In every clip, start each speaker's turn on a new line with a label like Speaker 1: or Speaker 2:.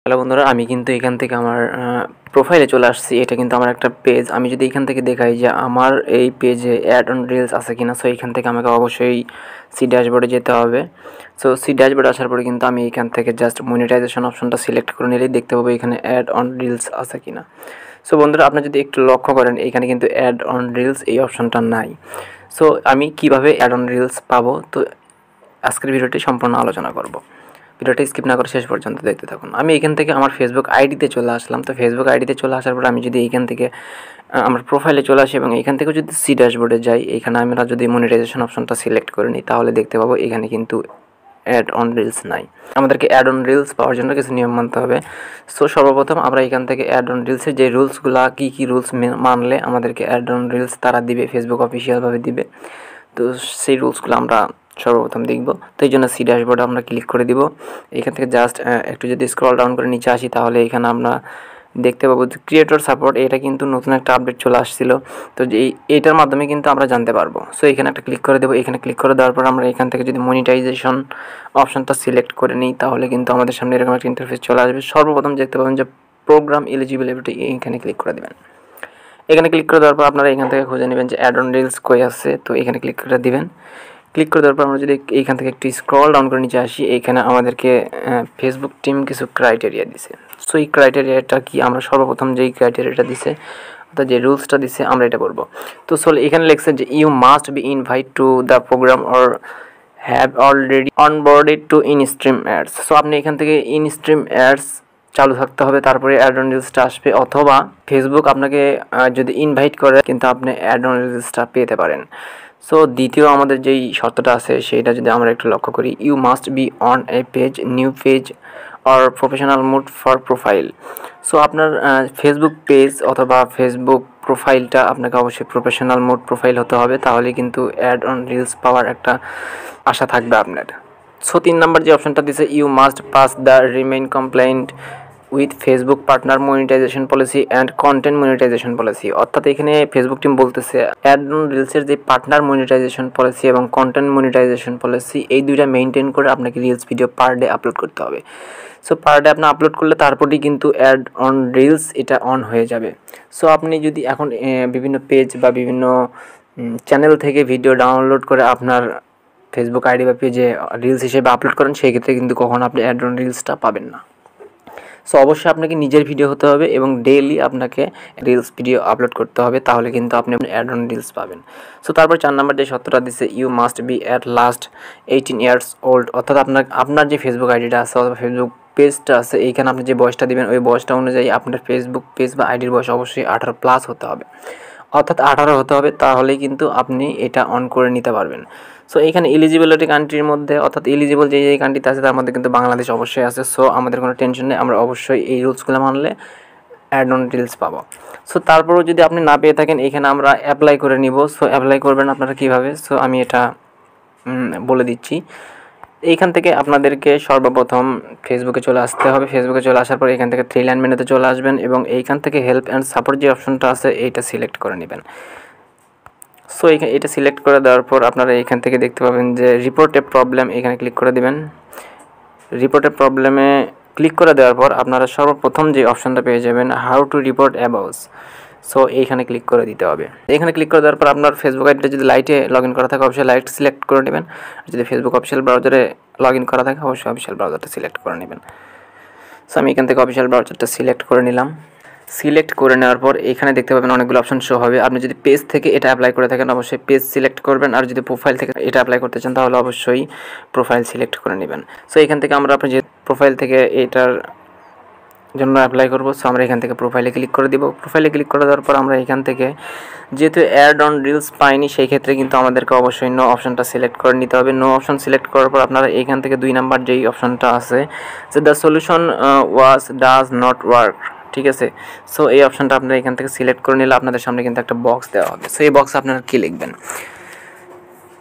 Speaker 1: Hello বন্ধুরা, আমি কিন্তু এখান থেকে আমার প্রোফাইলে চলে আসছি। এটা কিন্তু আমার একটা পেজ। আমি যদি এখান থেকে দেখাই যে আমার এই পেজে অ্যাড অন রিলস আছে কিনা, সো এখান থেকে আমাকে অবশ্যই সি ড্যাশবোর্ডে যেতে হবে। সো সি ড্যাশবোর্ডে আসার পরে কিন্তু আমি এখান থেকে জাস্ট মনিটাইজেশন অপশনটা সিলেক্ট করে নিলেই দেখতে পাবো এখানে অ্যাড অন রিলস আছে কিনা। সো বন্ধুরা, আপনি যদি একটু লক্ষ্য করেন এখানে কিন্তু অ্যাড অন রিলস এই অপশনটা নাই। সো আমি কিভাবে অ্যাড অন রিলস পাবো, তো আজকের ভিডিওটি সম্পূর্ণ আলোচনা করব। ভিডিওটা স্কিপ না করে শেষ পর্যন্ত দেখতে থাকুন। আমি এখান থেকে আমার ফেসবুক আইডিতে চলে আসলাম। তো ফেসবুক আইডিতে চলে আসার পর আমি যদি এইখান থেকে আমার প্রোফাইলে চলে আসি এবং এখান থেকে যদি সি ড্যাশবোর্ডে যাই, এখানে আমরা যদি মনিটাইজেশন অপশনটা সিলেক্ট করে নিই তাহলে দেখতে পাবো এখানে কিন্তু অ্যাড অন রিলস নাই। আমাদেরকে অ্যাড অন রিলস পাওয়ার জন্য কিছু নিয়ম মানতে হবে। সো সর্বপ্রথম আমরা এখান থেকে অ্যাড অন রিলসের যে রুলসগুলো কী রুলস মানলে আমাদেরকে অ্যাড অন রিলস তারা দিবে, ফেসবুক অফিসিয়ালভাবে দিবে। তো সেই রুলসগুলো আমরা সর্বপ্রথম দেখব। তো এই জন্য সি ড্যাশবোর্ডে আমরা ক্লিক করে দিব। এখান থেকে জাস্ট একটু যদি স্ক্রল ডাউন করে নিচে আসি তাহলে এখানে আমরা দেখতে পাবো যে ক্রিয়েটর সাপোর্ট, এটা কিন্তু নতুন একটা আপডেট চলে আসছিল। তো এইটার মাধ্যমে কিন্তু আমরা জানতে পারবো। সো এখানে একটা ক্লিক করে দেবো। এখানে ক্লিক করে দেওয়ার পর আমরা এখান থেকে যদি মনিটাইজেশন অপশনটা সিলেক্ট করে নিই তাহলে কিন্তু আমাদের সামনে এরকম একটা ইন্টারফেস চলে আসবে। সর্বপ্রথম দেখতে পাবেন যে প্রোগ্রাম এলিজিবিলিটি, এইখানে ক্লিক করে দেবেন। এখানে ক্লিক করে দেওয়ার পর আপনারা এখান থেকে খুঁজে নেবেন যে অ্যাড অন রিলস কই আছে। তো এখানে ক্লিক করে দিবেন। ক্লিক করে দেওয়ার পর আমরা যদি এইখান থেকে একটু স্ক্রল ডাউন করে নিচে আসি, এইখানে আমাদেরকে ফেসবুক টিম কিছু ক্রাইটেরিয়া দিছে। সো এই ক্রাইটেরিয়াটা কি, আমরা সর্বপ্রথম যেই ক্রাইটেরিয়াটা দিছে অর্থাৎ যে রুলসটা দিছে আমরা এটা করবো। তো সো এখানে লেখছে যে you must be invite to the programme or have already onboarded to instream ads. So আপনি এখান থেকে ইনস্ট্রিম অ্যাডস চালু থাকতে হবে, তারপরে অ্যাড অন রিলসটা আসবে। অথবা ফেসবুক আপনাকে যদি ইনভাইট করে কিন্তু আপনি অ্যাড অন রিলসটা পেতে পারেন। সো দ্বিতীয় আমাদের যেই শর্তটা আছে সেইটা যদি আমরা একটু লক্ষ্য করি, you must be on a page, new page or professional mode for profile. So আপনার ফেসবুক পেজ অথবা ফেসবুক প্রোফাইলটা আপনাকে অবশ্যই প্রফেশনাল মোড প্রোফাইল হতে হবে, তাহলে কিন্তু অ্যাড অন রিলস পাওয়ার একটা আশা থাকবে আপনার। সো 3 নাম্বার যে অপশনটা দিছে, you must pass the remain complaint with Facebook partner monetization policy and content monetization policy. অর্থাৎ এখানে ফেসবুক টিম বলতেছে অ্যাড অন রিলসের যে পার্টনার মনিটাইজেশন পলিসি এবং কন্টেন্ট মনিটাইজেশন পলিসি এই দুইটা মেনটেন করে আপনাকে reels video per day upload করতে হবে। সো পার ডে আপনি আপলোড করলে তারপরেই কিন্তু অ্যাড অন রিলস এটা অন হয়ে যাবে। সো আপনি যদি এখন বিভিন্ন পেজ বা বিভিন্ন চ্যানেল থেকে ভিডিও ডাউনলোড করে আপনার ফেসবুক আইডি বা পেজে রিলস হিসেবে আপলোড করেন, সেই ক্ষেত্রে কিন্তু কখনো আপনি অ্যাড অন রিলসটা পাবেন না। সো অবশ্যই আপনাকে নিজের ভিডিও হতে হবে এবং ডেইলি আপনাকে রিলস ভিডিও আপলোড করতে হবে, তাহলে কিন্তু আপনি অ্যাড অন রিলস পাবেন। সো তারপর 4 নাম্বার যে শর্তটা দিচ্ছে, you must be at last 18 years old. অর্থাৎ আপনার যে ফেসবুক আইডিটা আছে অথবা ফেসবুক পেজটা আছে, এইখানে আপনি যে বয়সটা দিবেন ওই বয়সটা অনুযায়ী আপনার ফেসবুক পেজ বা আইডির বয়স অবশ্যই 18+ হতে হবে। অর্থাৎ 18 হতে হবে, তাহলেই কিন্তু আপনি এটা অন করে নিতে পারবেন। সো এখানে এলিজিবিলিটি কান্ট্রির মধ্যে অর্থাৎ এলিজিবল যেই কান্ট্রিতে আছে তার মধ্যে কিন্তু বাংলাদেশ অবশ্যই আছে। সো আমাদের কোনো টেনশন নেই, আমরা অবশ্যই এই রুলসগুলো মানলে অ্যাড অন রিলস পাবো। সো তারপরেও যদি আপনি না পেয়ে থাকেন, এখানে আমরা অ্যাপ্লাই করে নিব। সো অ্যাপ্লাই করবেন আপনারা কীভাবে, সো আমি এটা বলে দিচ্ছি। এইখান থেকে আপনাদেরকে সর্বপ্রথম ফেসবুকে চলে আসতে হবে। ফেসবুকে চলে আসার পর এখান থেকে 3 লাইন মেনুতে চলে আসবেন এবং এইখান থেকে হেল্প অ্যান্ড সাপোর্ট যে অপশনটা আছে এইটা সিলেক্ট করে নেবেন। সো এটা সিলেক্ট করে দেওয়ার পর আপনারা এখান থেকে দেখতে পাবেন যে রিপোর্ট এ প্রবলেম, এখানে ক্লিক করে দেবেন। রিপোর্ট এ প্রবলেমে ক্লিক করে দেওয়ার পর আপনারা সর্বপ্রথম যে অপশনটা পেয়ে যাবেন, how to report abouts. So এইখানে ক্লিক করে দিতে হবে। এখানে ক্লিক করে দেওয়ার পর আপনার ফেসবুক আইডিটা যদি লাইটে লগ ইন করা থাকে অবশ্যই লাইট সিলেক্ট করে নেবেন। যদি ফেসবুক অফিসিয়াল ব্রাউজারে লগ ইন করা থাকে অবশ্যই অফিসিয়াল ব্রাউজারটা সিলেক্ট করে নেবেন। সো আমি এখান থেকে অফিসিয়াল ব্রাউজারটা সিলেক্ট করে নিলাম। সিলেক্ট করে নেওয়ার পর এখানে দেখতে পাবেন অনেকগুলো অপশন শো হবে। আপনি যদি পেজ থেকে এটা অ্যাপ্লাই করে থাকেন অবশ্যই পেজ সিলেক্ট করবেন, আর যদি প্রোফাইল থেকে এটা অ্যাপ্লাই করতে চান তাহলে অবশ্যই প্রোফাইল সিলেক্ট করে নেবেন। সো এখান থেকে আমরা আপনি যে প্রোফাইল থেকে এটার জন্য অ্যাপ্লাই করব, সো আমরা এখান থেকে প্রোফাইলে ক্লিক করে দিব। প্রোফাইলে ক্লিক করে দেওয়ার পর আমরা এখান থেকে যেহেতু অ্যাড অন রিলস পাইনি সেই ক্ষেত্রে কিন্তু আমাদেরকে অবশ্যই নো অপশনটা সিলেক্ট করে নিতে হবে। নো অপশন সিলেক্ট করার পর আপনারা এখান থেকে 2 নাম্বার যেই অপশনটা আছে যে the solution does not work, ঠিক আছে। সো এই অপশনটা আপনারা এখান থেকে সিলেক্ট করে নিলে আপনাদের সামনে কিন্তু একটা বক্স দেওয়া হবে। সো এই বক্সে আপনারা কী লিখবেন,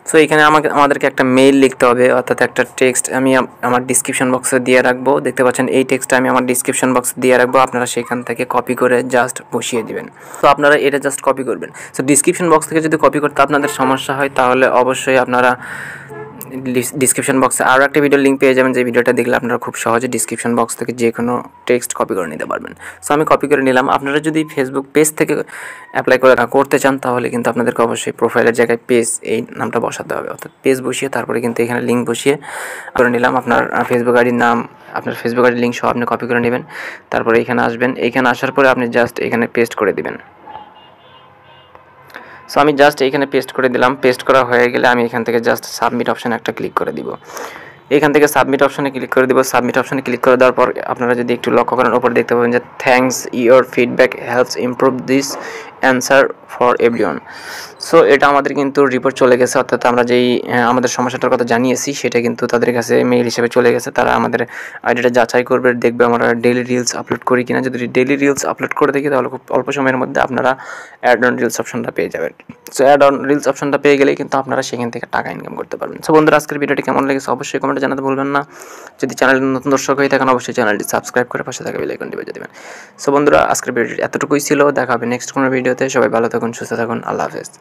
Speaker 1: সো এখানে আমাদেরকে একটা মেইল লিখতে হবে, অর্থাৎ একটা টেক্সট আমি আমার ডিসক্রিপশন বক্সে দিয়ে রাখবো। দেখতে পাচ্ছেন এই টেক্সটটা আমি আমার ডিসক্রিপশন বক্সে দিয়ে রাখবো, আপনারা সেখান থেকে কপি করে জাস্ট বসিয়ে দিবেন। তো আপনারা এটা জাস্ট কপি করবেন। সো ডিসক্রিপশন বক্স থেকে যদি কপি করতে আপনাদের সমস্যা হয় তাহলে অবশ্যই আপনারা ডিসক্রিপশন বক্সে আরও একটা ভিডিওর লিঙ্ক পেয়ে যাবেন, যে ভিডিওটা দেখলে আপনারা খুব সহজে ডিসক্রিপশন বক্স থেকে যে কোনো টেক্সট কপি করে নিতে পারবেন। সো আমি কপি করে নিলাম। আপনারা যদি ফেসবুক পেজ থেকে অ্যাপ্লাই করতে চান তাহলে কিন্তু আপনাদেরকে অবশ্যই প্রোফাইলের জায়গায় পেজ এই নামটা বসাতে হবে, অর্থাৎ পেজ বসিয়ে তারপরে কিন্তু এখানে লিঙ্ক বসিয়ে করে নিলাম। আপনার ফেসবুক আইডির নাম, আপনার ফেসবুক আইডির লিঙ্ক সহ আপনি কপি করে নেবেন। তারপরে এখানে আসবেন, এখানে আসার পরে আপনি জাস্ট এখানে পেস্ট করে দিবেন। সো আমি জাস্ট এইখানে পেস্ট করে দিলাম। পেস্ট করা হয়ে গেলে আমি এখান থেকে জাস্ট সাবমিট অপশানে একটা ক্লিক করে দিব। এখান থেকে সাবমিট অপশানে ক্লিক করে দিব। সাবমিট অপশানে ক্লিক করে দেওয়ার পর আপনারা যদি একটু লক্ষ্য করেন ওপরে দেখতে পাবেন যে thanks your feedback helps improve this answer for everyone. So এটা আমাদের কিন্তু রিপোর্ট চলে গেছে, অর্থাৎ আমরা যেই আমাদের সমস্যাটার কথা জানিয়েছি সেটা কিন্তু তাদের কাছে মেইল হিসেবে চলে গেছে। তারা আমাদের আইডিটা যাচাই করবে, দেখবে আমরা ডেইলি রিলস আপলোড করি কিনা। যদি ডেইলি রিলস আপলোড করে দেখি তাহলে খুব অল্প সময়ের মধ্যে আপনারা অ্যাড অন রিলস অপশনটা পেয়ে যাবেন। সো অ্যাড অন রিলস অপশনটা পেয়ে গেলেই কিন্তু আপনারা সেখান থেকে টাকা ইনকাম করতে পারবেন। সো বন্ধুরা, আজকের ভিডিওটি কেমন লেগেছে অবশ্যই কমেন্টে জানাতে ভুলবেন না। যদি চ্যানেলের নতুন দর্শক হয়ে থাকেন অবশ্যই চ্যানেলটি সাবস্ক্রাইব করে পাশে থাকা বেল আইকনটি বাজিয়ে দেবেন। সো বন্ধুরা, আজকের ভিডিওটি এতটুকুই ছিল। দেখা হবে নেক্সট কোনো ভিডিওতে। সবাই ভালো থাকুন, সুস্থ থাকুন, আল্লাহ হাফেজ।